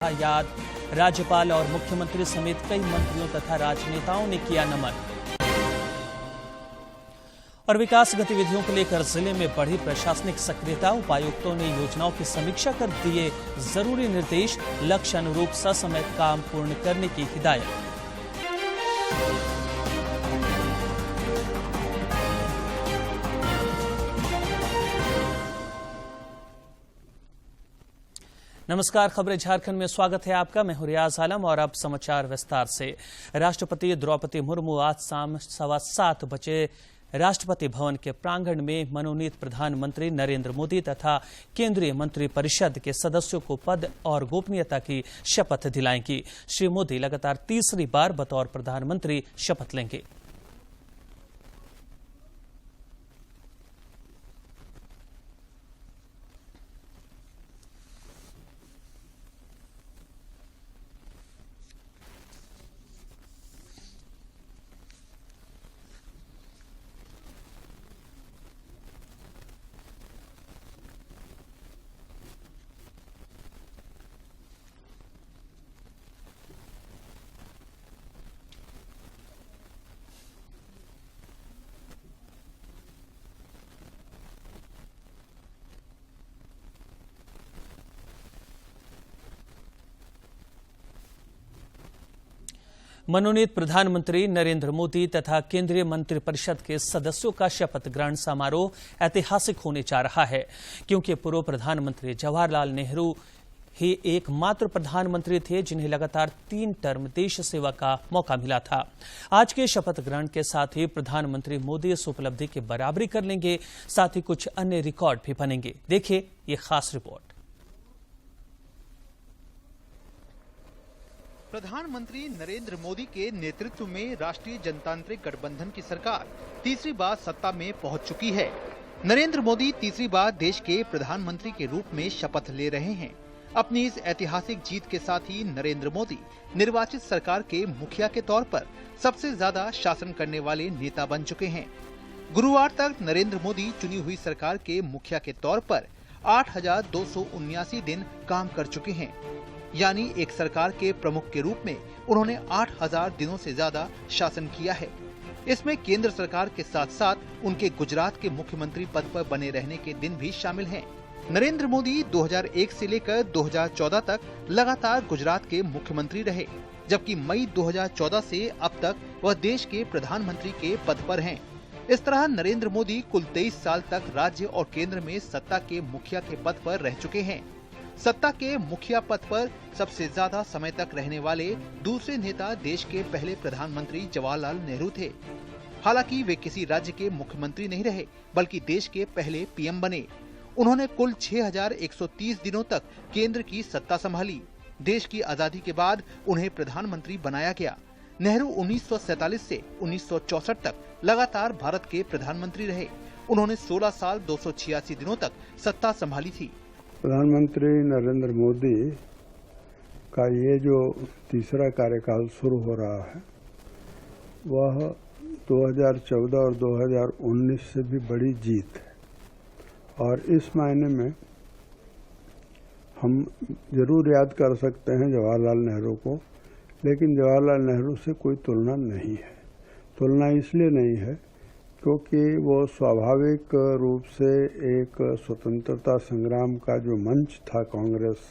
याद। राज्यपाल और मुख्यमंत्री समेत कई मंत्रियों तथा राजनेताओं ने किया नमन। और विकास गतिविधियों को लेकर जिले में बढ़ी प्रशासनिक सक्रियता। उपायुक्तों ने योजनाओं की समीक्षा कर दिए जरूरी निर्देश। लक्ष्य अनुरूप ससमय काम पूर्ण करने की हिदायत। नमस्कार, खबरें झारखंड में स्वागत है आपका। मैं हूं रियाज आलम और अब समाचार विस्तार से। राष्ट्रपति द्रौपदी मुर्मू आज शाम 7:15 बजे राष्ट्रपति भवन के प्रांगण में मनोनीत प्रधानमंत्री नरेंद्र मोदी तथा केंद्रीय मंत्रिपरिषद के सदस्यों को पद और गोपनीयता की शपथ दिलाएंगी। श्री मोदी लगातार तीसरी बार बतौर प्रधानमंत्री शपथ लेंगे। मनोनीत प्रधानमंत्री नरेंद्र मोदी तथा केंद्रीय मंत्रिपरिषद के सदस्यों का शपथ ग्रहण समारोह ऐतिहासिक होने जा रहा है, क्योंकि पूर्व प्रधानमंत्री जवाहरलाल नेहरू ही एकमात्र प्रधानमंत्री थे जिन्हें लगातार 3 टर्म देश सेवा का मौका मिला था। आज के शपथ ग्रहण के साथ ही प्रधानमंत्री मोदी इस उपलब्धि की बराबरी कर लेंगे, साथ ही कुछ अन्य रिकॉर्ड भी बनेंगे। देखिए ये खास रिपोर्ट। प्रधानमंत्री नरेंद्र मोदी के नेतृत्व में राष्ट्रीय जनतांत्रिक गठबंधन की सरकार तीसरी बार सत्ता में पहुंच चुकी है। नरेंद्र मोदी तीसरी बार देश के प्रधानमंत्री के रूप में शपथ ले रहे हैं। अपनी इस ऐतिहासिक जीत के साथ ही नरेंद्र मोदी निर्वाचित सरकार के मुखिया के तौर पर सबसे ज्यादा शासन करने वाले नेता बन चुके हैं। गुरुवार तक नरेंद्र मोदी चुनी हुई सरकार के मुखिया के तौर पर 8,279 दिन काम कर चुके हैं, यानी एक सरकार के प्रमुख के रूप में उन्होंने 8,000 दिनों से ज्यादा शासन किया है। इसमें केंद्र सरकार के साथ साथ उनके गुजरात के मुख्यमंत्री पद पर बने रहने के दिन भी शामिल हैं। नरेंद्र मोदी 2001 से लेकर 2014 तक लगातार गुजरात के मुख्यमंत्री रहे, जबकि मई 2014 से अब तक वह देश के प्रधानमंत्री के पद पर हैं। इस तरह नरेंद्र मोदी कुल 23 साल तक राज्य और केंद्र में सत्ता के मुखिया के पद पर रह चुके हैं। सत्ता के मुखिया पद पर सबसे ज्यादा समय तक रहने वाले दूसरे नेता देश के पहले प्रधानमंत्री जवाहरलाल नेहरू थे। हालांकि वे किसी राज्य के मुख्यमंत्री नहीं रहे, बल्कि देश के पहले पीएम बने। उन्होंने कुल 6,130 दिनों तक केंद्र की सत्ता संभाली। देश की आजादी के बाद उन्हें प्रधानमंत्री बनाया गया। नेहरू 1947 से 1964 तक लगातार भारत के प्रधानमंत्री रहे। उन्होंने 16 साल 286 दिनों तक सत्ता संभाली थी। प्रधानमंत्री नरेंद्र मोदी का ये जो तीसरा कार्यकाल शुरू हो रहा है, वह 2014 और 2019 से भी बड़ी जीत है। और इस मायने में हम जरूर याद कर सकते हैं जवाहरलाल नेहरू को, लेकिन जवाहरलाल नेहरू से कोई तुलना नहीं है। तुलना इसलिए नहीं है क्योंकि वो स्वाभाविक रूप से एक स्वतंत्रता संग्राम का जो मंच था कांग्रेस,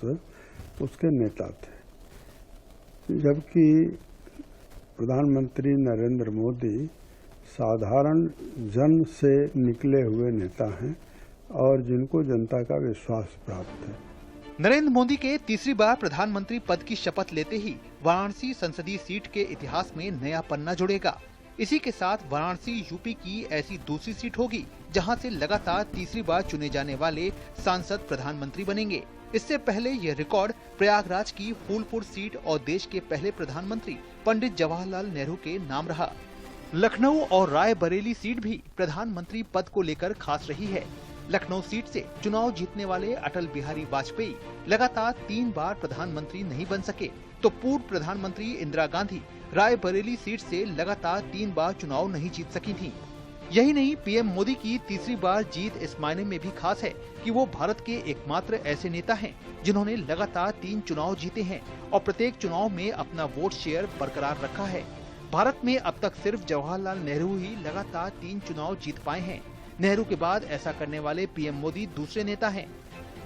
उसके नेता थे, जबकि प्रधानमंत्री नरेंद्र मोदी साधारण जन से निकले हुए नेता हैं और जिनको जनता का विश्वास प्राप्त है। नरेंद्र मोदी के तीसरी बार प्रधानमंत्री पद की शपथ लेते ही वाराणसी संसदीय सीट के इतिहास में नया पन्ना जुड़ेगा। इसी के साथ वाराणसी यूपी की ऐसी दूसरी सीट होगी जहां से लगातार तीसरी बार चुने जाने वाले सांसद प्रधानमंत्री बनेंगे। इससे पहले यह रिकॉर्ड प्रयागराज की फूलपुर सीट और देश के पहले प्रधानमंत्री पंडित जवाहरलाल नेहरू के नाम रहा। लखनऊ और रायबरेली सीट भी प्रधानमंत्री पद को लेकर खास रही है। लखनऊ सीट से चुनाव जीतने वाले अटल बिहारी वाजपेयी लगातार 3 बार प्रधानमंत्री नहीं बन सके, तो पूर्व प्रधानमंत्री इंदिरा गांधी रायबरेली सीट से लगातार 3 बार चुनाव नहीं जीत सकी थीं। यही नहीं, पीएम मोदी की तीसरी बार जीत इस मायने में भी खास है कि वो भारत के एकमात्र ऐसे नेता हैं जिन्होंने लगातार 3 चुनाव जीते हैं और प्रत्येक चुनाव में अपना वोट शेयर बरकरार रखा है। भारत में अब तक सिर्फ जवाहरलाल नेहरू ही लगातार 3 चुनाव जीत पाए हैं। नेहरू के बाद ऐसा करने वाले पीएम मोदी दूसरे नेता हैं।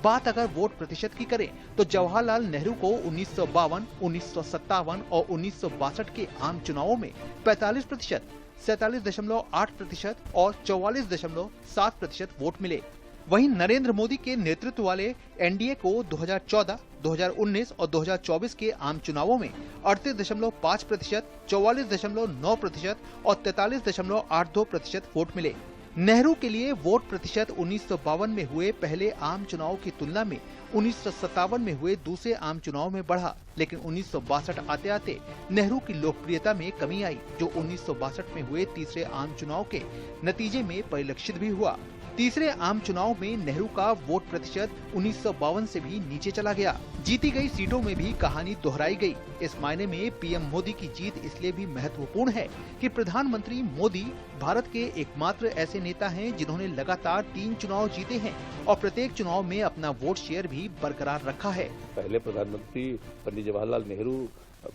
बात अगर वोट प्रतिशत की करें तो जवाहरलाल नेहरू को 1952, 1957 और 1962 के आम चुनावों में 45%, 47.8% और 44.7% वोट मिले। वहीं नरेंद्र मोदी के नेतृत्व वाले एनडीए को 2014, 2019 और 2024 के आम चुनावों में 38.5%, 44.9% और 43.82% वोट मिले। नेहरू के लिए वोट प्रतिशत 1952 में हुए पहले आम चुनाव की तुलना में 1957 में हुए दूसरे आम चुनाव में बढ़ा, लेकिन 1962 आते आते नेहरू की लोकप्रियता में कमी आई, जो 1962 में हुए तीसरे आम चुनाव के नतीजे में परिलक्षित भी हुआ। तीसरे आम चुनाव में नेहरू का वोट प्रतिशत 1952 से भी नीचे चला गया। जीती गई सीटों में भी कहानी दोहराई गई। इस मायने में पीएम मोदी की जीत इसलिए भी महत्वपूर्ण है कि प्रधानमंत्री मोदी भारत के एकमात्र ऐसे नेता हैं जिन्होंने लगातार 3 चुनाव जीते हैं और प्रत्येक चुनाव में अपना वोट शेयर भी बरकरार रखा है। पहले प्रधानमंत्री पंडित जवाहरलाल नेहरू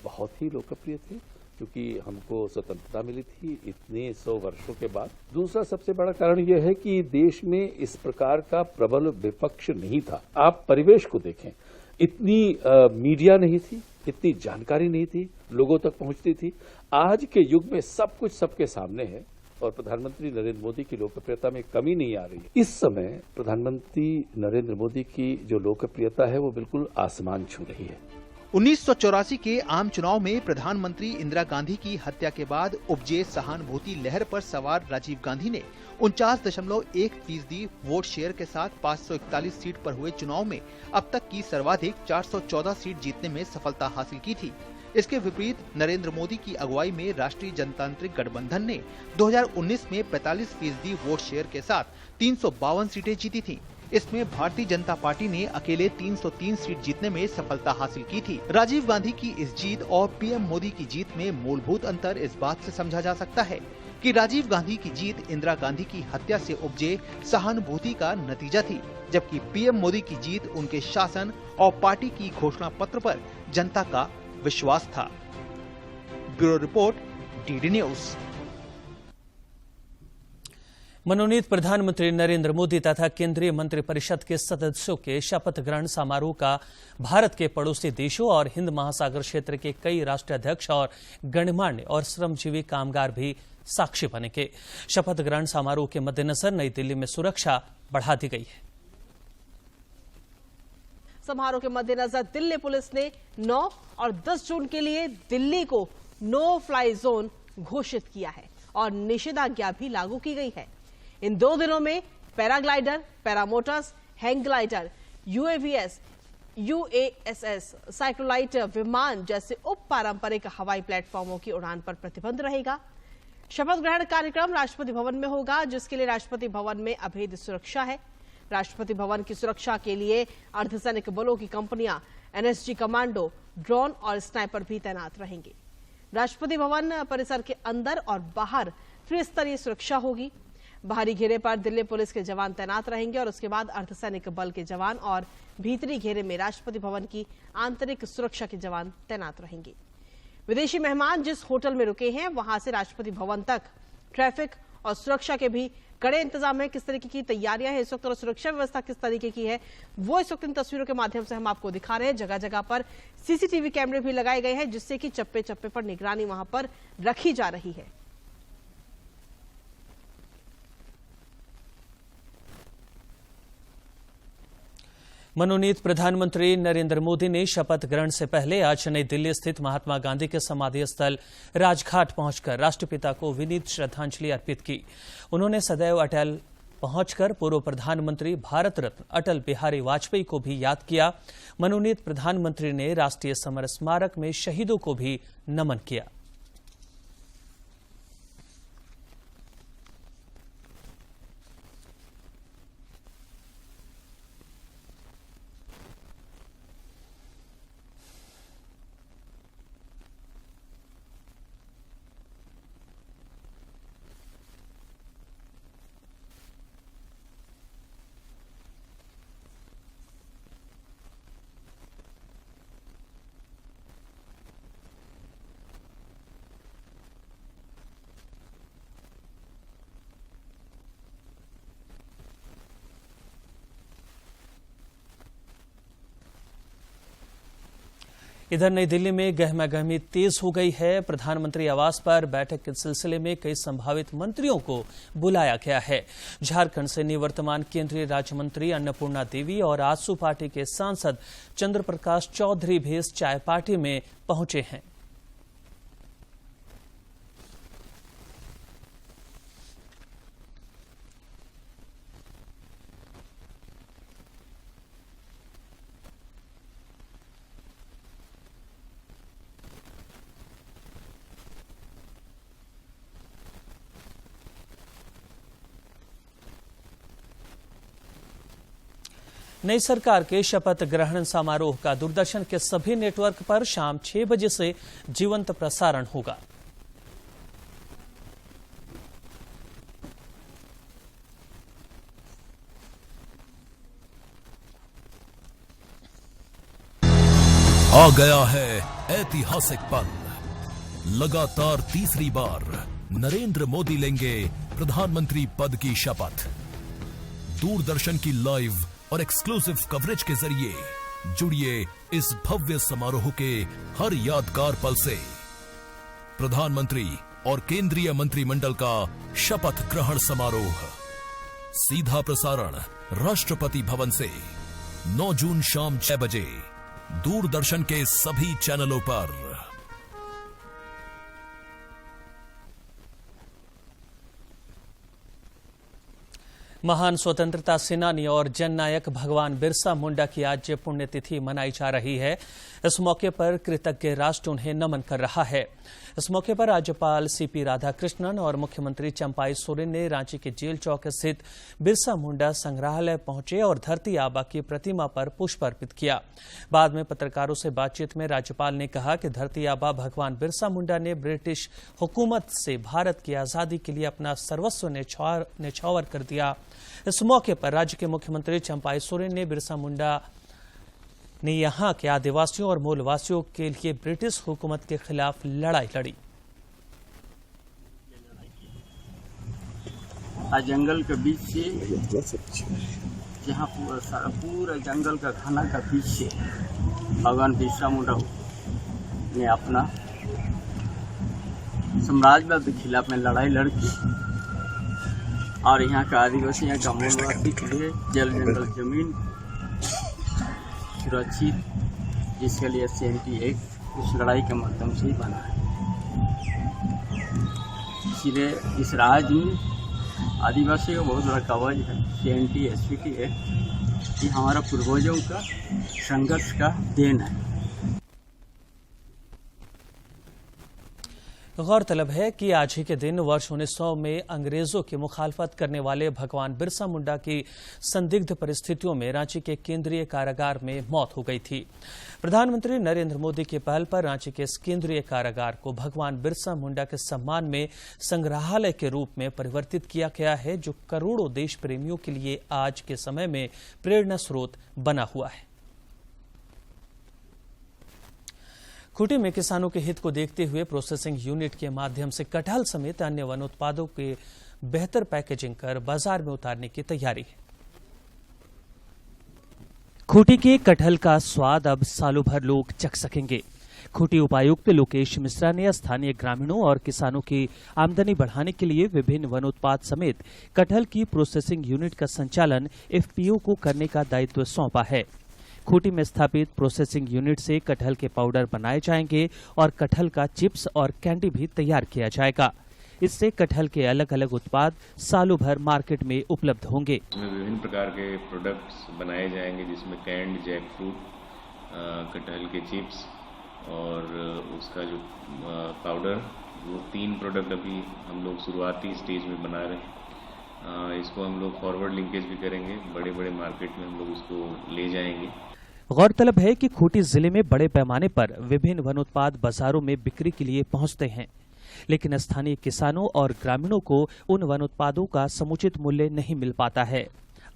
बहुत ही लोकप्रिय थे, क्योंकि हमको स्वतंत्रता मिली थी इतने 100 वर्षों के बाद। दूसरा सबसे बड़ा कारण यह है कि देश में इस प्रकार का प्रबल विपक्ष नहीं था। आप परिवेश को देखें, इतनी मीडिया नहीं थी, इतनी जानकारी नहीं थी, लोगों तक पहुंचती थी। आज के युग में सब कुछ सबके सामने है और प्रधानमंत्री नरेंद्र मोदी की लोकप्रियता में कमी नहीं आ रही है। इस समय प्रधानमंत्री नरेंद्र मोदी की जो लोकप्रियता है वो बिल्कुल आसमान छू रही है। 1984 के आम चुनाव में प्रधानमंत्री इंदिरा गांधी की हत्या के बाद उपजे सहानुभूति लहर पर सवार राजीव गांधी ने 49.1% वोट शेयर के साथ 541 सीट पर हुए चुनाव में अब तक की सर्वाधिक 414 सीट जीतने में सफलता हासिल की थी। इसके विपरीत नरेंद्र मोदी की अगुवाई में राष्ट्रीय जनतांत्रिक गठबंधन ने 2019 में 45% वोट शेयर के साथ 352 सीटें जीती थीं। इसमें भारतीय जनता पार्टी ने अकेले 303 सीट जीतने में सफलता हासिल की थी। राजीव गांधी की इस जीत और पीएम मोदी की जीत में मूलभूत अंतर इस बात से समझा जा सकता है कि राजीव गांधी की जीत इंदिरा गांधी की हत्या से उपजे सहानुभूति का नतीजा थी, जबकि पीएम मोदी की जीत उनके शासन और पार्टी की घोषणा पत्र पर जनता का विश्वास था। Bureau report, DD news. मनोनीत प्रधानमंत्री नरेंद्र मोदी तथा केंद्रीय मंत्रिपरिषद के सदस्यों के शपथ ग्रहण समारोह का भारत के पड़ोसी देशों और हिंद महासागर क्षेत्र के कई राष्ट्राध्यक्ष और गणमान्य और श्रमजीवी कामगार भी साक्षी बनेंगे। शपथ ग्रहण समारोह के मद्देनजर नई दिल्ली में सुरक्षा बढ़ा दी गई है। समारोह के मद्देनजर दिल्ली पुलिस ने 9 और 10 जून के लिए दिल्ली को नो फ्लाई जोन घोषित किया है और निषेधाज्ञा भी लागू की गई है। इन 2 दिनों में paraglider, paramotors, hang glider, UAVs, UASs, साइक्लोलाइट विमान जैसे उप पारंपरिक हवाई प्लेटफॉर्मों की उड़ान पर प्रतिबंध रहेगा। शपथ ग्रहण कार्यक्रम राष्ट्रपति भवन में होगा, जिसके लिए राष्ट्रपति भवन में अभेद सुरक्षा है। राष्ट्रपति भवन की सुरक्षा के लिए अर्धसैनिक बलों की कंपनियां, एनएसजी कमांडो, ड्रोन और स्नाइपर भी तैनात रहेंगे। राष्ट्रपति भवन परिसर के अंदर और बाहर त्रिस्तरीय सुरक्षा होगी। बाहरी घेरे पर दिल्ली पुलिस के जवान तैनात रहेंगे और उसके बाद अर्धसैनिक बल के जवान और भीतरी घेरे में राष्ट्रपति भवन की आंतरिक सुरक्षा के जवान तैनात रहेंगे। विदेशी मेहमान जिस होटल में रुके हैं वहां से राष्ट्रपति भवन तक ट्रैफिक और सुरक्षा के भी कड़े इंतजाम है। किस तरीके की तैयारियां हैं इस वक्त और सुरक्षा व्यवस्था किस तरीके की है वो इस वक्त इन तस्वीरों के माध्यम से हम आपको दिखा रहे हैं। जगह जगह पर सीसीटीवी कैमरे भी लगाए गए हैं, जिससे कि चप्पे चप्पे पर निगरानी वहां पर रखी जा रही है। मनोनीत प्रधानमंत्री नरेंद्र मोदी ने शपथ ग्रहण से पहले आज नई दिल्ली स्थित महात्मा गांधी के समाधि स्थल राजघाट पहुंचकर राष्ट्रपिता को विनीत श्रद्धांजलि अर्पित की। उन्होंने सदैव अटल पहुंचकर पूर्व प्रधानमंत्री भारत रत्न अटल बिहारी वाजपेयी को भी याद किया। मनोनीत प्रधानमंत्री ने राष्ट्रीय समर स्मारक में शहीदों को भी नमन किया। इधर नई दिल्ली में गहमागहमी तेज हो गई है। प्रधानमंत्री आवास पर बैठक के सिलसिले में कई संभावित मंत्रियों को बुलाया गया है। झारखंड से निवर्तमान केंद्रीय राज्य मंत्री अन्नपूर्णा देवी और आजसू पार्टी के सांसद चंद्र प्रकाश चौधरी भी इस चाय पार्टी में पहुंचे हैं। नई सरकार के शपथ ग्रहण समारोह का दूरदर्शन के सभी नेटवर्क पर शाम 6 बजे से जीवंत प्रसारण होगा। आ गया है ऐतिहासिक पल। लगातार तीसरी बार नरेंद्र मोदी लेंगे प्रधानमंत्री पद की शपथ। दूरदर्शन की लाइव और एक्सक्लूसिव कवरेज के जरिए जुड़िए इस भव्य समारोह के हर यादगार पल से। प्रधानमंत्री और केंद्रीय मंत्रिमंडल का शपथ ग्रहण समारोह, सीधा प्रसारण राष्ट्रपति भवन से 9 जून शाम 6 बजे दूरदर्शन के सभी चैनलों पर। महान स्वतंत्रता सेनानी और जननायक भगवान बिरसा मुंडा की आज पुण्यतिथि मनाई जा रही है। इस मौके पर कृतज्ञ राष्ट्र उन्हें नमन कर रहा है। इस मौके पर राज्यपाल सीपी राधाकृष्णन और मुख्यमंत्री चंपाई सोरेन ने रांची के जेल चौक स्थित बिरसा मुंडा संग्रहालय पहुंचे और धरती आबा की प्रतिमा पर पुष्प अर्पित किया। बाद में पत्रकारों से बातचीत में राज्यपाल ने कहा कि धरती आबा भगवान बिरसा मुंडा ने ब्रिटिश हुकूमत से भारत की आजादी के लिए अपना सर्वस्व न्यौछावर कर दिया। इस मौके पर राज्य के मुख्यमंत्री चंपाई सोरेन ने बिरसा मुंडा ने यहां के आदिवासियों और मूलवासियों के लिए ब्रिटिश हुकूमत के खिलाफ लड़ाई लड़ी। जंगल के बीच से, जहाँ पूरा जंगल का घना का बीच से भगवान बिरसा मुंडा ने अपना साम्राज्यवाद के खिलाफ में लड़ाई लड़की और यहाँ का आदिवासी, यहाँ का मूलवासी के लिए जल जंगल जमीन सुरक्षित, जिसके लिए CNT एक्ट उस लड़ाई के माध्यम से ही बना है। इसलिए इस राज्य में आदिवासियों का बहुत बड़ा कवच है CNT SPT एक्ट, कि हमारा पूर्वजों का संघर्ष का देन है। गौरतलब है कि आज ही के दिन वर्ष 1900 में अंग्रेजों की मुखालफत करने वाले भगवान बिरसा मुंडा की संदिग्ध परिस्थितियों में रांची के केंद्रीय कारागार में मौत हो गई थी। प्रधानमंत्री नरेंद्र मोदी की पहल पर रांची के इस केंद्रीय कारागार को भगवान बिरसा मुंडा के सम्मान में संग्रहालय के रूप में परिवर्तित किया गया है, जो करोड़ों देश प्रेमियों के लिए आज के समय में प्रेरणा स्रोत बना हुआ है। खूंटी में किसानों के हित को देखते हुए प्रोसेसिंग यूनिट के माध्यम से कटहल समेत अन्य वन उत्पादों के बेहतर पैकेजिंग कर बाजार में उतारने की तैयारी है। खूंटी के कटहल का स्वाद अब सालों भर लोग चख सकेंगे। खूंटी उपायुक्त लोकेश मिश्रा ने स्थानीय ग्रामीणों और किसानों की आमदनी बढ़ाने के लिए विभिन्न वन उत्पाद समेत कटहल की प्रोसेसिंग यूनिट का संचालन FPO को करने का दायित्व सौंपा है। खूंटी में स्थापित प्रोसेसिंग यूनिट से कटहल के पाउडर बनाए जाएंगे और कटहल का चिप्स और कैंडी भी तैयार किया जाएगा। इससे कटहल के अलग अलग उत्पाद सालों भर मार्केट में उपलब्ध होंगे। इसमें विभिन्न प्रकार के प्रोडक्ट्स बनाए जाएंगे, जिसमें कैंड, जैक फ्रूट, कटहल के चिप्स और उसका जो पाउडर, वो 3 प्रोडक्ट अभी हम लोग शुरुआती स्टेज में बना रहे हैं। इसको हम लोग फॉरवर्ड लिंकेज भी करेंगे, बड़े बड़े मार्केट में हम लोग इसको ले जाएंगे। गौरतलब है कि खूंटी जिले में बड़े पैमाने पर विभिन्न वन उत्पाद बाजारों में बिक्री के लिए पहुंचते हैं, लेकिन स्थानीय किसानों और ग्रामीणों को उन वन उत्पादों का समुचित मूल्य नहीं मिल पाता है।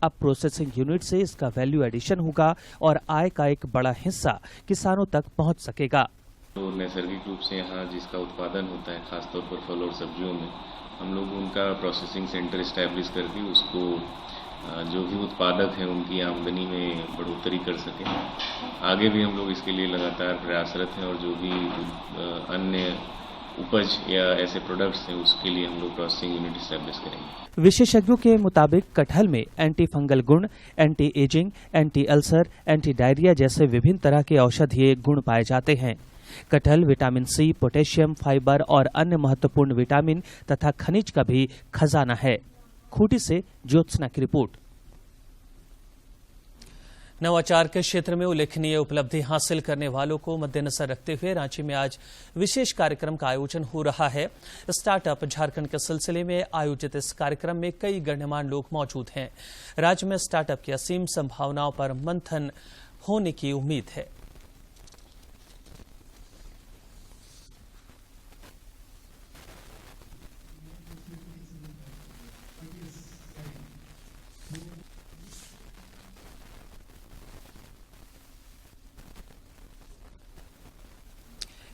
अब प्रोसेसिंग यूनिट से इसका वैल्यू एडिशन होगा और आय का एक बड़ा हिस्सा किसानों तक पहुंच सकेगा। तो नैसर्गिक रूप से यहाँ जिसका उत्पादन होता है, खासतौर पर फल और सब्जियों में, हम लोग उनका प्रोसेसिंग सेंटर एस्टैब्लिश करके उसको जो भी उत्पादक हैं उनकी आमदनी में बढ़ोतरी कर सकें। आगे भी हम लोग इसके लिए लगातार प्रयासरत हैं और जो भी अन्य उपज या ऐसे प्रोडक्ट्स हैं उसके लिए हम लोग प्रोसेसिंग यूनिट एस्टैब्लिश करेंगे। विशेषज्ञों के मुताबिक कटहल में एंटी फंगल गुण, anti ageing, anti ulcer, anti diarrhoea जैसे विभिन्न तरह के औषधीय गुण पाए जाते हैं। कटहल विटामिन सी, पोटेशियम, फाइबर और अन्य महत्वपूर्ण विटामिन तथा खनिज का भी खजाना है। खूंटी से ज्योत्सना की रिपोर्ट। नवाचार के क्षेत्र में उल्लेखनीय उपलब्धि हासिल करने वालों को मद्देनजर रखते हुए रांची में आज विशेष कार्यक्रम का आयोजन हो रहा है। स्टार्टअप झारखंड के सिलसिले में आयोजित इस कार्यक्रम में कई गण्यमान्य लोग मौजूद हैं। राज्य में स्टार्टअप की असीम संभावनाओं पर मंथन होने की उम्मीद है।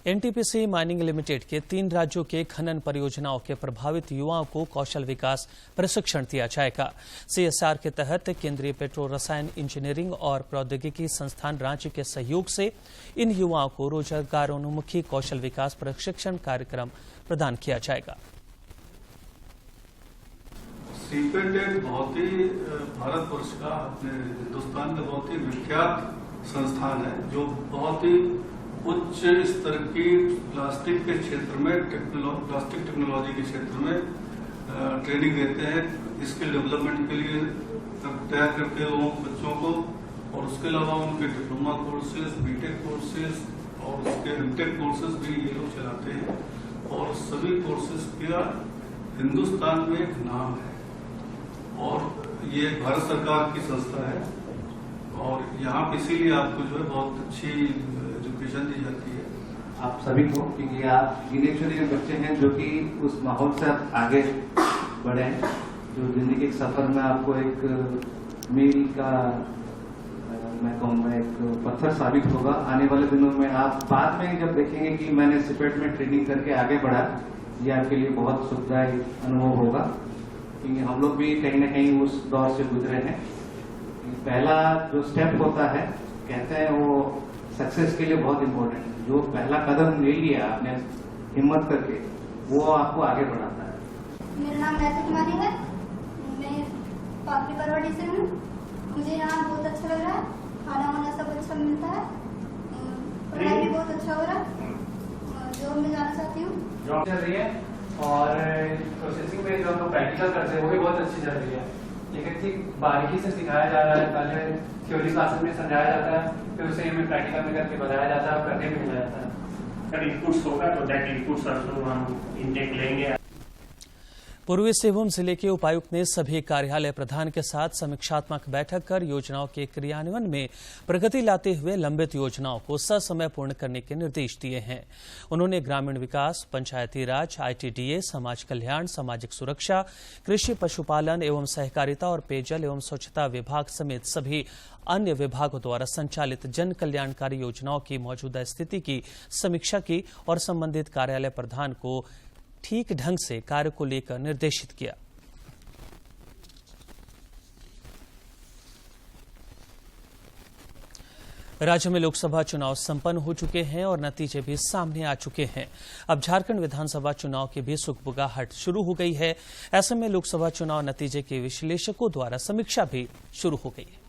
एनटीपीसी माइनिंग लिमिटेड के 3 राज्यों के खनन परियोजनाओं के प्रभावित युवाओं को कौशल विकास प्रशिक्षण दिया जाएगा। सीएसआर के तहत केंद्रीय पेट्रो रसायन इंजीनियरिंग और प्रौद्योगिकी संस्थान रांची के सहयोग से इन युवाओं को रोजगारोन्मुखी कौशल विकास प्रशिक्षण कार्यक्रम प्रदान किया जाएगा। सीपेट एक बहुत ही भारतवर्ष का, अपने हिंदुस्तान का बहुत ही विख्यात संस्थान है जो बहुत ही उच्च स्तर की प्लास्टिक के क्षेत्र में प्लास्टिक टेक्नोलॉजी के क्षेत्र में ट्रेनिंग देते हैं। स्किल डेवलपमेंट के लिए तैयार करते हैं लोगों बच्चों को, और उसके अलावा उनके डिप्लोमा कोर्सेज, बीटेक कोर्सेज और उसके एमटेक कोर्सेज भी ये लोग चलाते हैं। और सभी कोर्सेज का हिंदुस्तान में एक नाम है और ये भारत सरकार की संस्था है और यहाँ पे इसीलिए आपको जो है बहुत अच्छी एजुकेशन दी जाती है। आप सभी को, क्योंकि आप गिने-चुने बच्चे हैं जो कि उस माहौल से आप आगे बढ़े हैं, जो जिंदगी के सफर में आपको एक मील का मैं कहूँगा एक पत्थर साबित होगा। आने वाले दिनों में आप बाद में जब देखेंगे कि मैंने सीपेट में ट्रेनिंग करके आगे बढ़ा, ये आपके लिए बहुत सुखदायी अनुभव होगा, क्योंकि हम लोग भी कहीं ना कहीं उस दौर से गुजरे हैं। पहला जो स्टेप होता है, कहते हैं वो सक्सेस के लिए बहुत इम्पोर्टेंट है। जो पहला कदम ले लिया आपने हिम्मत करके, वो आपको आगे बढ़ाता है। मेरा नाम मैथिली कुमारी है, मैं पापड़ी बरवाड़ी से हूँ। मुझे यहाँ बहुत अच्छा लग रहा है, खाना वाना सब अच्छा मिलता है, पढ़ाई भी बहुत अच्छा हो रहा है, जॉब में जाना चाहती हूँ। जॉब चल रही है और प्रोसेसिंग में जो हम लोग प्रैक्टिकल करते हैं वो भी बहुत अच्छी चल रही है, लेकिन ठीक बारीकी से सिखाया जा रहा है। पहले थ्योरी क्लासेस में समझाया जाता है, फिर उसे हमें प्रैक्टिकल में करके बताया जाता है और करने में मिला जाता है। अगर इनपुट्स होगा तो दैट इनपुट्स हम इनटेक लेंगे। पूर्वी सिंहभूम जिले के उपायुक्त ने सभी कार्यालय प्रधान के साथ समीक्षात्मक बैठक कर योजनाओं के क्रियान्वयन में प्रगति लाते हुए लंबित योजनाओं को ससमय पूर्ण करने के निर्देश दिए हैं। उन्होंने ग्रामीण विकास, पंचायती राज, आईटीडीए, समाज कल्याण, सामाजिक सुरक्षा, कृषि, पशुपालन एवं सहकारिता और पेयजल एवं स्वच्छता विभाग समेत सभी अन्य विभागों द्वारा संचालित जन कल्याणकारी योजनाओं की मौजूदा स्थिति की समीक्षा की और संबंधित कार्यालय प्रधान को ठीक ढंग से कार्य को लेकर निर्देशित किया। राज्य में लोकसभा चुनाव संपन्न हो चुके हैं और नतीजे भी सामने आ चुके हैं। अब झारखंड विधानसभा चुनाव की भी सुगबुगाहट शुरू हो गई है। ऐसे में लोकसभा चुनाव नतीजे के विश्लेषकों द्वारा समीक्षा भी शुरू हो गई है।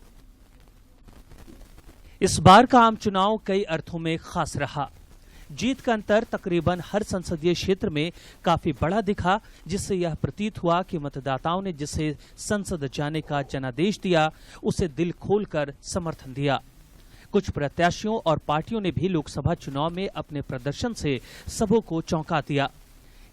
इस बार का आम चुनाव कई अर्थों में खास रहा। जीत का अंतर तकरीबन हर संसदीय क्षेत्र में काफी बड़ा दिखा, जिससे यह प्रतीत हुआ कि मतदाताओं ने जिसे संसद जाने का जनादेश दिया, उसे दिल खोलकर समर्थन दिया। कुछ प्रत्याशियों और पार्टियों ने भी लोकसभा चुनाव में अपने प्रदर्शन से सबों को चौंका दिया।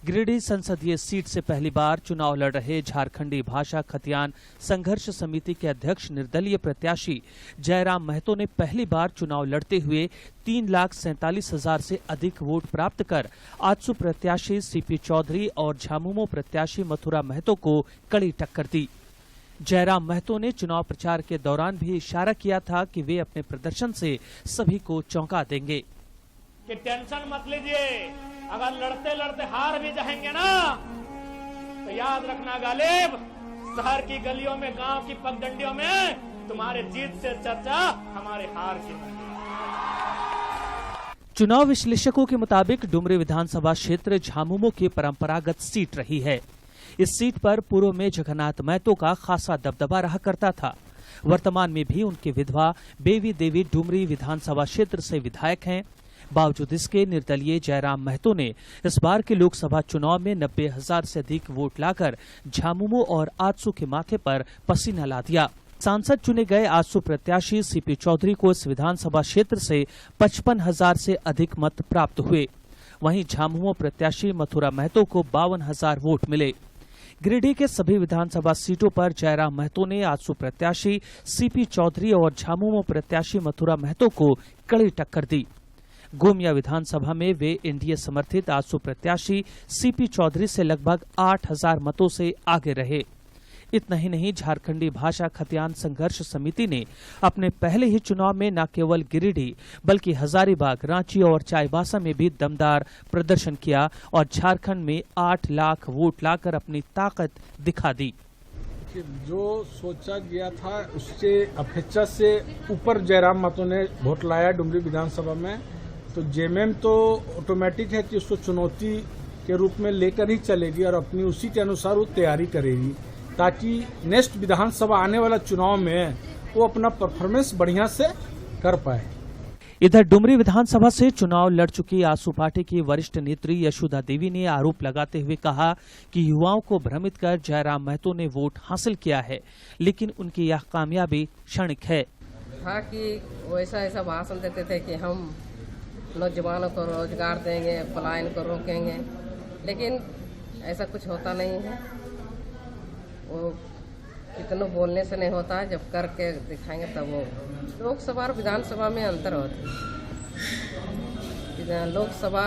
गिरिडीह संसदीय सीट से पहली बार चुनाव लड़ रहे झारखंडी भाषा खतियान संघर्ष समिति के अध्यक्ष निर्दलीय प्रत्याशी जयराम महतो ने पहली बार चुनाव लड़ते हुए 3,47,000 से अधिक वोट प्राप्त कर आजसू प्रत्याशी सीपी चौधरी और झामुमो प्रत्याशी मथुरा महतो को कड़ी टक्कर दी। जयराम महतो ने चुनाव प्रचार के दौरान भी इशारा किया था कि वे अपने प्रदर्शन से सभी को चौंका देंगे। कि टेंशन मत लीजिए, अगर लड़ते लड़ते हार भी जाएंगे ना तो याद रखना गालिब शहर की गलियों में, गांव की पगडंडियों में तुम्हारे जीत से चर्चा हमारे हार की होगी। चुनाव विश्लेषकों के मुताबिक डुमरी विधानसभा क्षेत्र झामुमो की परंपरागत सीट रही है। इस सीट पर पूर्व में जगन्नाथ महतो का खासा दबदबा रहा करता था। वर्तमान में भी उनकी विधवा बेवी देवी डुमरी विधानसभा क्षेत्र से विधायक हैं। बावजूद इसके निर्दलीय जयराम महतो ने इस बार के लोकसभा चुनाव में 90,000 से अधिक वोट लाकर झामुमो और आजसू के माथे पर पसीना ला दिया। सांसद चुने गए आजसू प्रत्याशी सीपी चौधरी को इस विधानसभा क्षेत्र से 55,000 से अधिक मत प्राप्त हुए। वहीं झामुमो प्रत्याशी मथुरा महतो को 52,000 वोट मिले। गिरिडीह के सभी विधानसभा सीटों पर जयराम महतो ने आजसू प्रत्याशी सीपी चौधरी और झामुमो प्रत्याशी मथुरा महतो को कड़ी टक्कर दी। गोमिया विधानसभा में वे एनडीए समर्थित आजसू प्रत्याशी सीपी चौधरी से लगभग 8,000 मतों से आगे रहे। इतना ही नहीं, झारखंडी भाषा खतियान संघर्ष समिति ने अपने पहले ही चुनाव में न केवल गिरिडीह बल्कि हजारीबाग, रांची और चाईबासा में भी दमदार प्रदर्शन किया और झारखंड में 8 लाख वोट लाकर अपनी ताकत दिखा दी। जो सोचा गया था उससे अपेक्षा से ऊपर जयराम महतो ने वोट लाया डुमरी विधानसभा में। तो जेएमएम तो ऑटोमेटिक है कि उसको चुनौती के रूप में लेकर ही चलेगी और अपनी उसी के अनुसार वो तैयारी करेगी ताकि नेक्स्ट विधानसभा आने वाला चुनाव में वो अपना परफॉर्मेंस बढ़िया से कर पाए। इधर डुमरी विधानसभा से चुनाव लड़ चुकी आजसू पार्टी की वरिष्ठ नेत्री यशोदा देवी ने आरोप लगाते हुए कहा कि युवाओं को भ्रमित कर जयराम महतो ने वोट हासिल किया है, लेकिन उनकी यह कामयाबी क्षणिक है। था कि वो ऐसा भाषण देते थे कि हम नौजवानों को रोजगार देंगे, पलायन को रोकेंगे, लेकिन ऐसा कुछ होता नहीं है। वो कितनों बोलने से नहीं होता है, जब करके दिखाएंगे तब वो। लोकसभा और विधानसभा में अंतर होता है। लोकसभा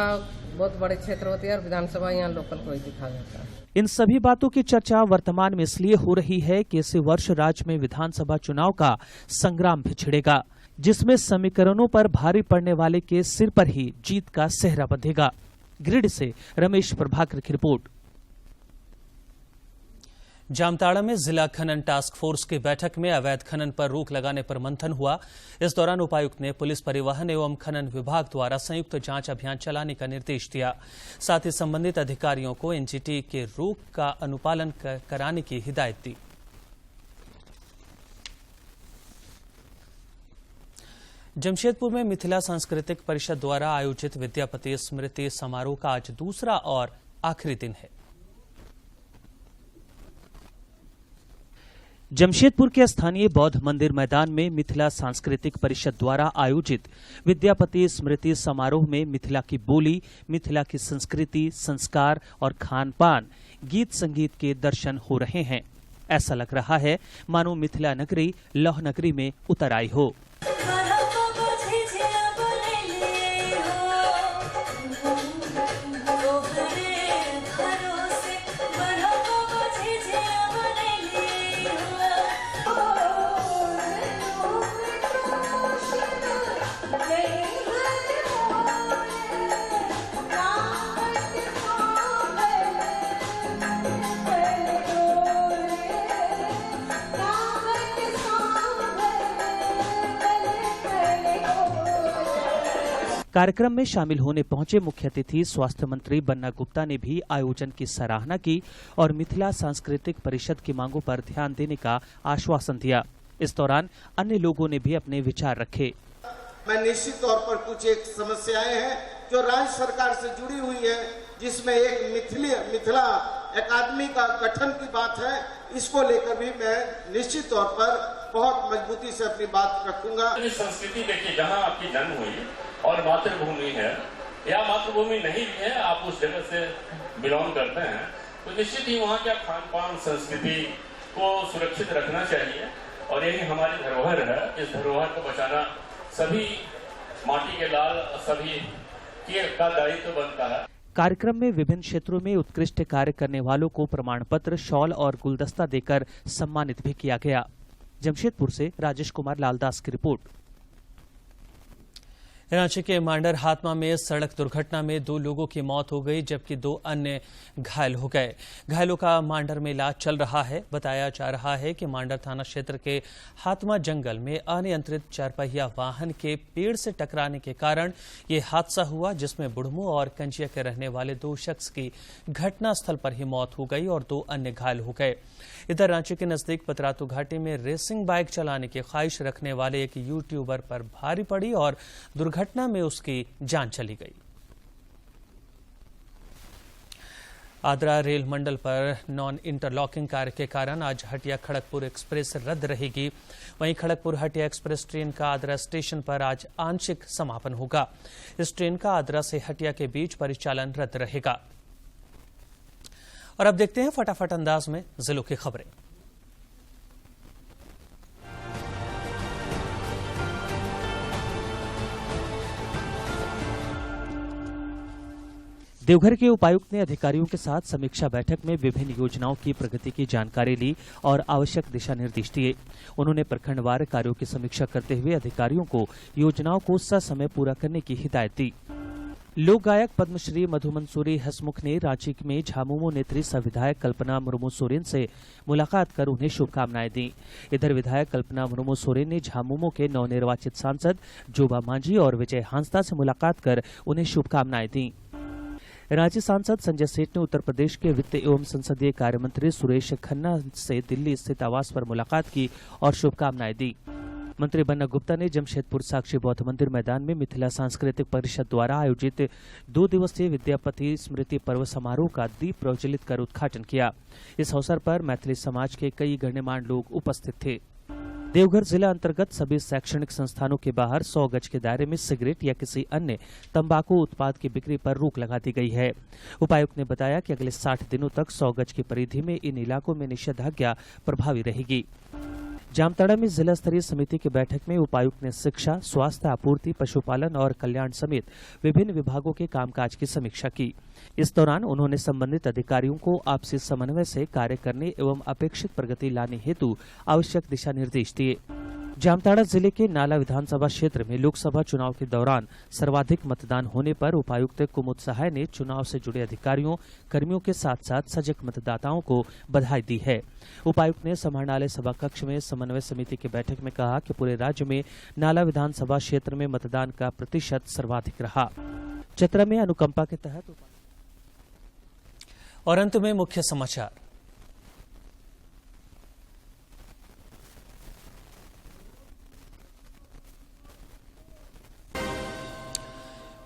बहुत बड़े क्षेत्र होती है और विधानसभा यहाँ लोकल को ही दिखा जाता है। इन सभी बातों की चर्चा वर्तमान में इसलिए हो रही है कि इसी वर्ष राज्य में विधानसभा चुनाव का संग्राम भी छिड़ेगा, जिसमें समीकरणों पर भारी पड़ने वाले के सिर पर ही जीत का सेहरा बंधेगा। गिरिडीह से रमेश प्रभाकर की रिपोर्ट। जामताड़ा में जिला खनन टास्क फोर्स की बैठक में अवैध खनन पर रोक लगाने पर मंथन हुआ। इस दौरान उपायुक्त ने पुलिस, परिवहन एवं खनन विभाग द्वारा संयुक्त जांच अभियान चलाने का निर्देश दिया। साथ ही संबंधित अधिकारियों को एनजीटी के रोक का अनुपालन कराने की हिदायत दी। जमशेदपुर में मिथिला सांस्कृतिक परिषद द्वारा आयोजित विद्यापति स्मृति समारोह का आज दूसरा और आखिरी दिन है। जमशेदपुर के स्थानीय बौद्ध मंदिर मैदान में मिथिला सांस्कृतिक परिषद द्वारा आयोजित विद्यापति स्मृति समारोह में मिथिला की बोली, मिथिला की संस्कृति, संस्कार और खान पान, गीत संगीत के दर्शन हो रहे हैं। ऐसा लग रहा है मानो मिथिला नगरी लौह नगरी में उतर आई हो। कार्यक्रम में शामिल होने पहुंचे मुख्य अतिथि स्वास्थ्य मंत्री बन्ना गुप्ता ने भी आयोजन की सराहना की और मिथिला सांस्कृतिक परिषद की मांगों पर ध्यान देने का आश्वासन दिया। इस दौरान अन्य लोगों ने भी अपने विचार रखे। मैं निश्चित तौर पर कुछ एक समस्याएं हैं जो राज्य सरकार से जुड़ी हुई है, जिसमें एक मिथिला अकादमी का गठन की बात है। इसको लेकर भी मैं निश्चित तौर पर बहुत मजबूती से अपनी बात रखूंगा। संस्कृति देखिए, जहाँ आपकी जन्म हुई और मातृभूमि है या मातृभूमि नहीं भी है, आप उस जगह से बिलोंग करते हैं, तो निश्चित ही वहाँ का खान पान संस्कृति को सुरक्षित रखना चाहिए और यही हमारी धरोहर है। इस धरोहर को बचाना सभी माटी के लाल सभी का दायित्व बनता है। कार्यक्रम में विभिन्न क्षेत्रों में उत्कृष्ट कार्य करने वालों को प्रमाण पत्र, शॉल और गुलदस्ता देकर सम्मानित भी किया गया। जमशेदपुर से राजेश कुमार लालदास की रिपोर्ट। रांची के मांडर हातमा में सड़क दुर्घटना में 2 लोगों की मौत हो गई जबकि 2 अन्य घायल हो गए। घायलों का मांडर में इलाज चल रहा है। बताया जा रहा है कि मांडर थाना क्षेत्र के हातमा जंगल में अनियंत्रित 4 पहिया वाहन के पेड़ से टकराने के कारण ये हादसा हुआ, जिसमें बुढ़मू और कंजिया के रहने वाले 2 शख्स की घटनास्थल पर ही मौत हो गई और 2 अन्य घायल हो गए। इधर रांची के नजदीक पतरातू घाटी में रेसिंग बाइक चलाने की ख्वाहिश रखने वाले एक यूट्यूबर पर भारी पड़ी और दुर्घटना में उसकी जान चली गई। आद्रा रेल मंडल पर नॉन इंटरलॉकिंग कार्य के कारण आज हटिया खड़गपुर एक्सप्रेस रद्द रहेगी। वहीं खड़गपुर हटिया एक्सप्रेस ट्रेन का आद्रा स्टेशन पर आज आंशिक समापन होगा। इस ट्रेन का आद्रा से हटिया के बीच परिचालन रद्द रहेगा। और अब देखते हैं फटाफट अंदाज में जिलों की खबरें। देवघर के उपायुक्त ने अधिकारियों के साथ समीक्षा बैठक में विभिन्न योजनाओं की प्रगति की जानकारी ली और आवश्यक दिशा निर्देश दिए। उन्होंने प्रखंडवार कार्यों की समीक्षा करते हुए अधिकारियों को योजनाओं को ससमय पूरा करने की हिदायत दी। लोक गायक पद्मश्री मधु मंसूरी हसमुख ने रांची में झामुमो नेत्री सह विधायक कल्पना मुर्मू सोरेन से मुलाकात कर उन्हें शुभकामनाएं दी। इधर विधायक कल्पना मुर्मू सोरेन ने झामुमो के नवनिर्वाचित सांसद जोबा मांझी और विजय हांसदा से मुलाकात कर उन्हें शुभकामनाएं दी। रांची सांसद संजय सेठ ने उत्तर प्रदेश के वित्त एवं संसदीय कार्य मंत्री सुरेश खन्ना से दिल्ली स्थित आवास पर मुलाकात की और शुभकामनाएं दी। मंत्री बन्ना गुप्ता ने जमशेदपुर साक्षी बौद्ध मंदिर मैदान में मिथिला सांस्कृतिक परिषद द्वारा आयोजित 2 दिवसीय विद्यापति स्मृति पर्व समारोह का दीप प्रज्वलित कर उद्घाटन किया। इस अवसर पर मैथिली समाज के कई गण्यमान्य लोग उपस्थित थे। देवघर जिला अंतर्गत सभी शैक्षणिक संस्थानों के बाहर 100 गज के दायरे में सिगरेट या किसी अन्य तंबाकू उत्पाद की बिक्री पर रोक लगा दी गई है। उपायुक्त ने बताया कि अगले 60 दिनों तक 100 गज की परिधि में इन इलाकों में निषेधाज्ञा प्रभावी रहेगी। जामताड़ा में जिला स्तरीय समिति की बैठक में उपायुक्त ने शिक्षा, स्वास्थ्य, आपूर्ति, पशुपालन और कल्याण समेत विभिन्न विभागों के कामकाज की समीक्षा की। इस दौरान उन्होंने संबंधित अधिकारियों को आपसी समन्वय से कार्य करने एवं अपेक्षित प्रगति लाने हेतु आवश्यक दिशा निर्देश दिए। जामताड़ा जिले के नाला विधानसभा क्षेत्र में लोकसभा चुनाव के दौरान सर्वाधिक मतदान होने पर उपायुक्त कुमुद सहाय ने चुनाव से जुड़े अधिकारियों, कर्मियों के साथ साथ सजग मतदाताओं को बधाई दी है। उपायुक्त ने समाहरणालय सभा कक्ष में समन्वय समिति की बैठक में कहा कि पूरे राज्य में नाला विधानसभा क्षेत्र में मतदान का प्रतिशत सर्वाधिक रहा। चतरा में अनुकंपा के तहत और अंत में मुख्य समाचार।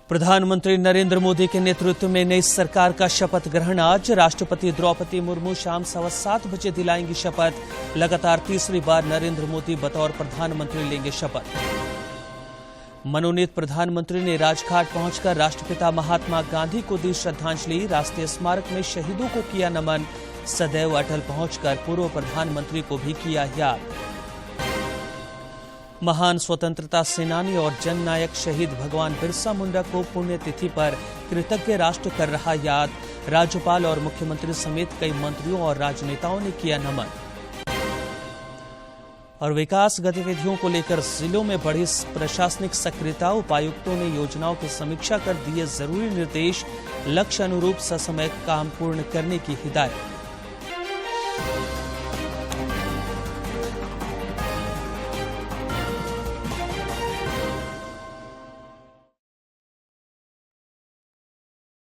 प्रधानमंत्री नरेंद्र मोदी के नेतृत्व में नई सरकार का शपथ ग्रहण आज। राष्ट्रपति द्रौपदी मुर्मू शाम 7:15 बजे दिलाएंगी शपथ। लगातार तीसरी बार नरेंद्र मोदी बतौर प्रधानमंत्री लेंगे शपथ। मनोनीत प्रधानमंत्री ने राजघाट पहुंचकर राष्ट्रपिता महात्मा गांधी को दी श्रद्धांजलि। राष्ट्रीय स्मारक में शहीदों को किया नमन। सदैव अटल पहुंचकर पूर्व प्रधानमंत्री को भी किया याद। महान स्वतंत्रता सेनानी और जननायक शहीद भगवान बिरसा मुंडा को पुण्यतिथि पर कृतज्ञ राष्ट्र कर रहा याद। राज्यपाल और मुख्यमंत्री समेत कई मंत्रियों और राजनेताओं ने किया नमन। और विकास गतिविधियों को लेकर जिलों में बढ़ी प्रशासनिक सक्रियता। उपायुक्तों ने योजनाओं की समीक्षा कर दिए जरूरी निर्देश। लक्ष्य अनुरूप ससमय काम पूर्ण करने की हिदायत।